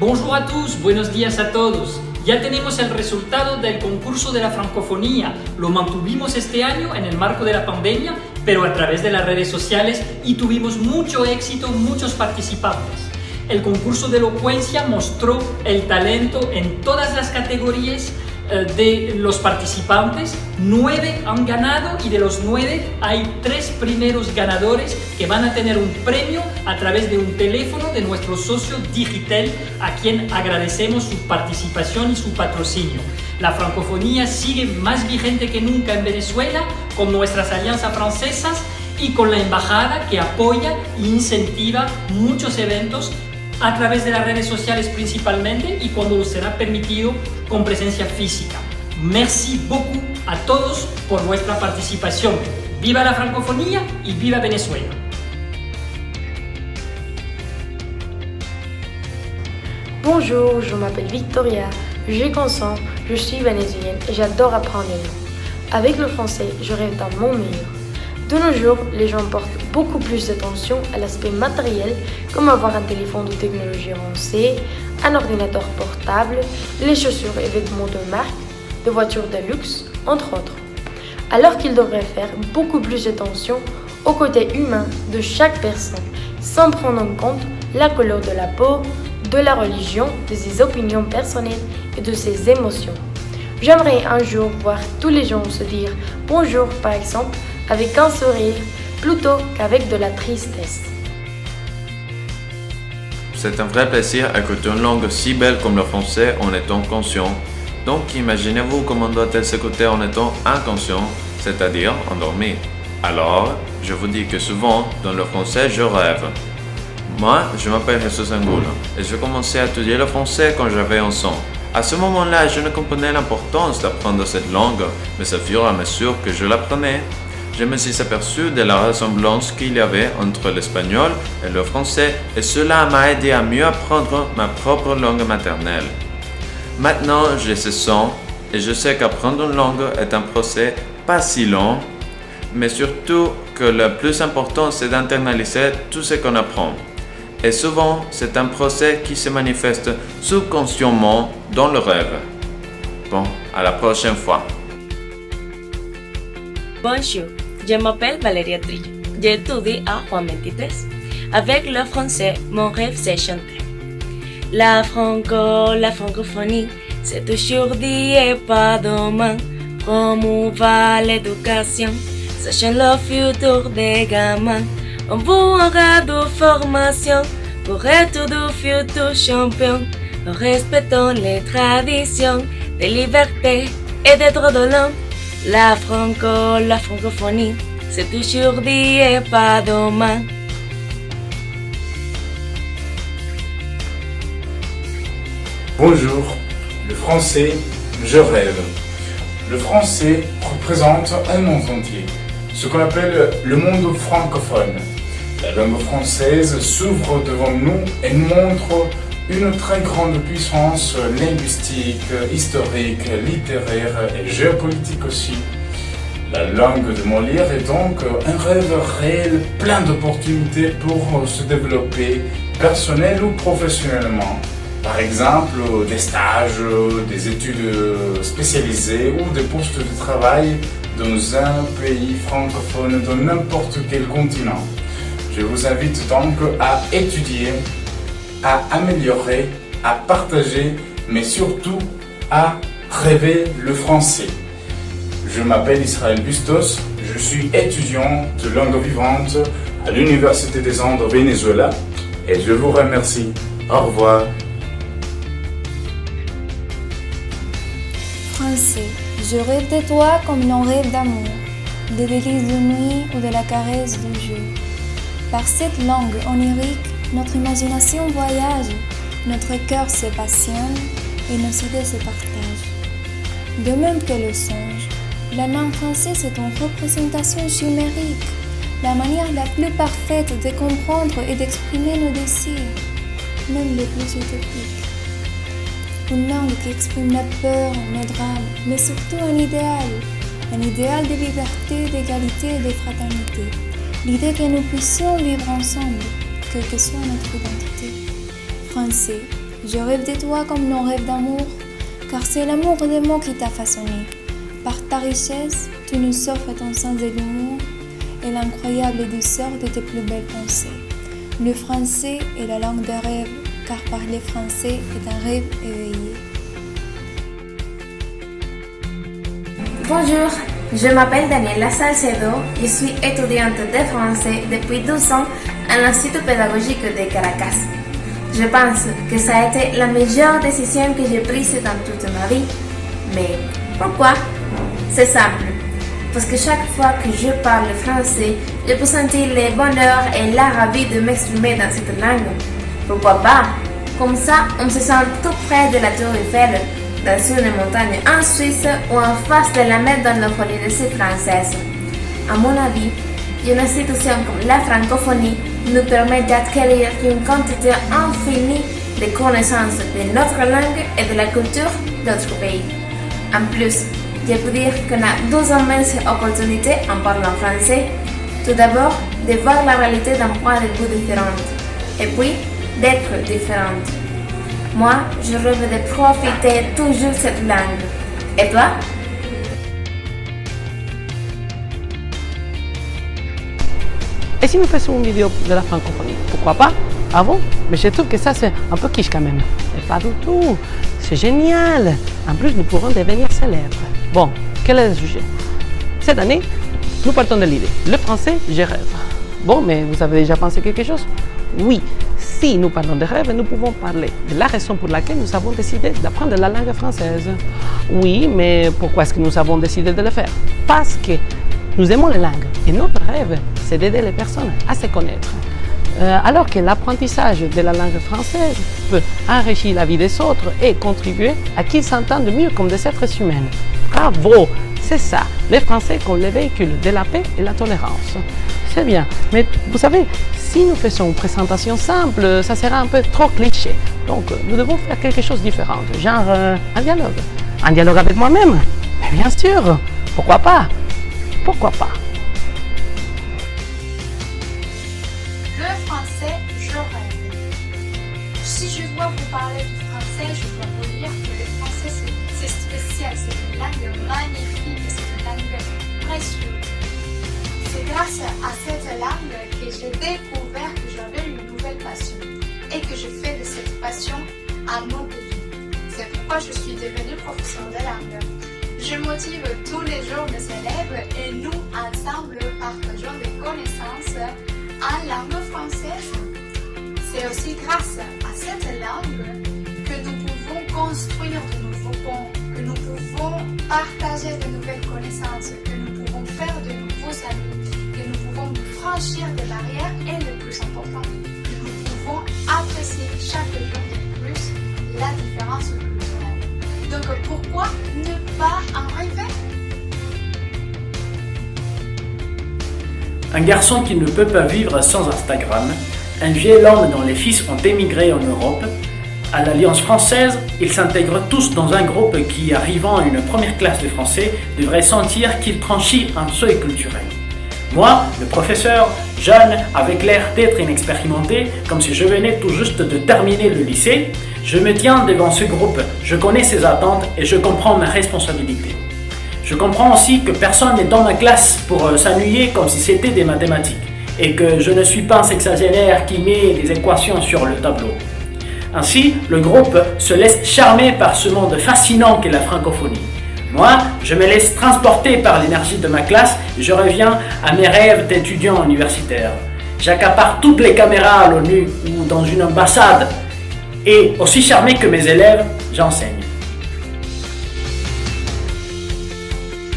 Bonjour a tous, buenos días a todos. Ya tenemos el resultado del concurso de la francofonía. Lo mantuvimos este año en el marco de la pandemia, pero a través de las redes sociales y tuvimos mucho éxito, muchos participantes. El concurso de elocuencia mostró el talento en todas las categorías de los participantes. 9 han ganado y de los 9 hay 3 primeros ganadores que van a tener un premio a través de un teléfono de nuestro socio Digitel, a quien agradecemos su participación y su patrocinio. La francofonía sigue más vigente que nunca en Venezuela, con nuestras alianzas francesas y con la embajada que apoya e incentiva muchos eventos a través de las redes sociales principalmente y cuando lo será permitido con presencia física. Merci beaucoup a todos por vuestra participación. ¡Viva la francofonía y viva Venezuela! Bonjour, je m'appelle Victoria, j'ai 15 ans, je suis vénézuélienne et j'adore apprendre les langues. Avec le français, je rêve d'un monde meilleur. De nos jours, les gens portent beaucoup plus d'attention à l'aspect matériel, comme avoir un téléphone de technologie avancée, un ordinateur portable, les chaussures et vêtements de marque, des voitures de luxe, entre autres. Alors qu'ils devraient faire beaucoup plus d'attention au côté humain de chaque personne, sans prendre en compte la couleur de la peau, de la religion, de ses opinions personnelles et de ses émotions. J'aimerais un jour voir tous les gens se dire bonjour par exemple avec un sourire plutôt qu'avec de la tristesse. C'est un vrai plaisir d'écouter une langue si belle comme le français en étant conscient. Donc imaginez-vous comment doit-elle s'écouter en étant inconscient, c'est-à-dire endormi. Alors, je vous dis que souvent, dans le français, je rêve. Moi, je m'appelle Jesus Angulo et j'ai commencé à étudier le français quand j'avais 11 ans. À ce moment-là, je ne comprenais l'importance d'apprendre cette langue, mais au fur et à mesure que je l'apprenais, je me suis aperçu de la ressemblance qu'il y avait entre l'espagnol et le français et cela m'a aidé à mieux apprendre ma propre langue maternelle. Maintenant, j'ai 16 ans et je sais qu'apprendre une langue est un procès pas si long, mais surtout que le plus important c'est d'internaliser tout ce qu'on apprend. Et souvent, c'est un procès qui se manifeste subconsciemment dans le rêve. Bon, à la prochaine fois. Bonjour, je m'appelle Valéria Trillo. J'étudie à Juan 23. Avec le français, mon rêve c'est chanter. La francophonie, c'est aujourd'hui et pas demain. Promouvoir l'éducation, sachant le futur des gamins. On aura de formation pour être de futurs champions. Respectons les traditions de liberté et des droits de l'homme. La francophonie, c'est aujourd'hui et pas demain. Bonjour, le français, je rêve. Le français représente un monde entier, ce qu'on appelle le monde francophone. La langue française s'ouvre devant nous et nous montre une très grande puissance linguistique, historique, littéraire et géopolitique aussi. La langue de Molière est donc un rêve réel, plein d'opportunités pour se développer personnel ou professionnellement. Par exemple, des stages, des études spécialisées ou des postes de travail dans un pays francophone, dans n'importe quel continent. Je vous invite donc à étudier, à améliorer, à partager, mais surtout à rêver le français. Je m'appelle Israël Bustos, je suis étudiant de langue vivante à l'Université des Andes au Venezuela et je vous remercie. Au revoir. Français, je rêve de toi comme l'on rêve d'amour, des délices de nuit ou de la caresse du jeu. Par cette langue onirique, notre imagination voyage, notre cœur se passionne et nos idées se partagent. De même que le songe, la langue française est une représentation chimérique, la manière la plus parfaite de comprendre et d'exprimer nos désirs, même les plus utopiques. Une langue qui exprime la peur, nos drames, mais surtout un idéal de liberté, d'égalité et de fraternité. L'idée que nous puissions vivre ensemble, quelle que soit notre identité. Français, Je rêve de toi comme l'on rêve d'amour, car c'est l'amour des mots qui t'a façonné. Par ta richesse, tu nous offres ton sens de l'humour et l'incroyable douceur de tes plus belles pensées. Le français est la langue des rêves, car parler français est un rêve éveillé. Bonjour, je m'appelle Daniela Salcedo, je suis étudiante de français depuis 12 ans à l'Institut pédagogique de Caracas. Je pense que ça a été la meilleure décision que j'ai prise dans toute ma vie. Mais pourquoi? C'est simple. Parce que chaque fois que je parle français, je peux sentir le bonheur et la ravie de m'exprimer dans cette langue. Pourquoi pas? Comme ça, on se sent tout près de la Tour Eiffel, dans une montagne en Suisse ou en face de la mer dans nos Polynésie française. À mon avis, une institution comme la francophonie nous permet d'acquérir une quantité infinie de connaissances de notre langue et de la culture d'autres pays. En plus, je peux dire qu'on a 12 immenses opportunités en parlant français. Tout d'abord, de voir la réalité d'un point de vue différent, et puis d'être différente. Moi, je rêve de profiter toujours de cette langue. Et toi? Et si nous faisions une vidéo de la francophonie? Pourquoi pas? Ah bon? Mais je trouve que ça c'est un peu quiche quand même. Mais pas du tout. C'est génial. En plus, nous pourrons devenir célèbres. Bon, quel est le sujet? Cette année, nous partons de l'idée. Le français, je rêve. Bon, mais vous avez déjà pensé quelque chose? Oui. Si nous parlons de rêve, nous pouvons parler de la raison pour laquelle nous avons décidé d'apprendre la langue française. Oui, mais pourquoi est-ce que nous avons décidé de le faire? Parce que nous aimons les langues et notre rêve, c'est d'aider les personnes à se connaître. Alors que l'apprentissage de la langue française peut enrichir la vie des autres et contribuer à qu'ils s'entendent mieux comme des êtres humains. Bravo! C'est ça, les Français comme le véhicule de la paix et la tolérance. C'est bien, mais vous savez, si nous faisons une présentation simple, ça sera un peu trop cliché. Donc, nous devons faire quelque chose de différent, genre un dialogue. Un dialogue avec moi-même? Mais bien sûr, pourquoi pas? Pourquoi pas? Le français, je rêve. Si je dois vous parler du français, je dois vous dire que le français, c'est spécial, c'est une langue magnifique, c'est une langue précieuse. C'est grâce à cette langue que j'ai découvert que j'avais une nouvelle passion et que je fais de cette passion un mode de vie. C'est pourquoi je suis devenue professeure de langue. Je motive tous les jours mes élèves et nous, ensemble, partageons des connaissances en langue française. C'est aussi grâce à cette langue que nous pouvons construire de nouveaux ponts, que nous pouvons partager de nouvelles connaissances, que nous pouvons faire de nouveaux amis, que nous pouvons franchir des barrières et le plus important, que nous pouvons apprécier chaque jour de plus la différence culturelle. Donc pourquoi ne pas en rêver? Un garçon qui ne peut pas vivre sans Instagram, un vieil homme dont les fils ont émigré en Europe. À l'Alliance française, ils s'intègrent tous dans un groupe qui, arrivant à une première classe de français, devrait sentir qu'il franchit un seuil culturel. Moi, le professeur, jeune, avec l'air d'être inexpérimenté, comme si je venais tout juste de terminer le lycée, je me tiens devant ce groupe, je connais ses attentes et je comprends ma responsabilité. Je comprends aussi que personne n'est dans ma classe pour s'ennuyer comme si c'était des mathématiques et que je ne suis pas un sexagénaire qui met des équations sur le tableau. Ainsi, le groupe se laisse charmer par ce monde fascinant qu'est la francophonie. Moi, je me laisse transporter par l'énergie de ma classe et je reviens à mes rêves d'étudiant universitaire. J'accapare toutes les caméras à l'ONU ou dans une ambassade et, aussi charmé que mes élèves, j'enseigne.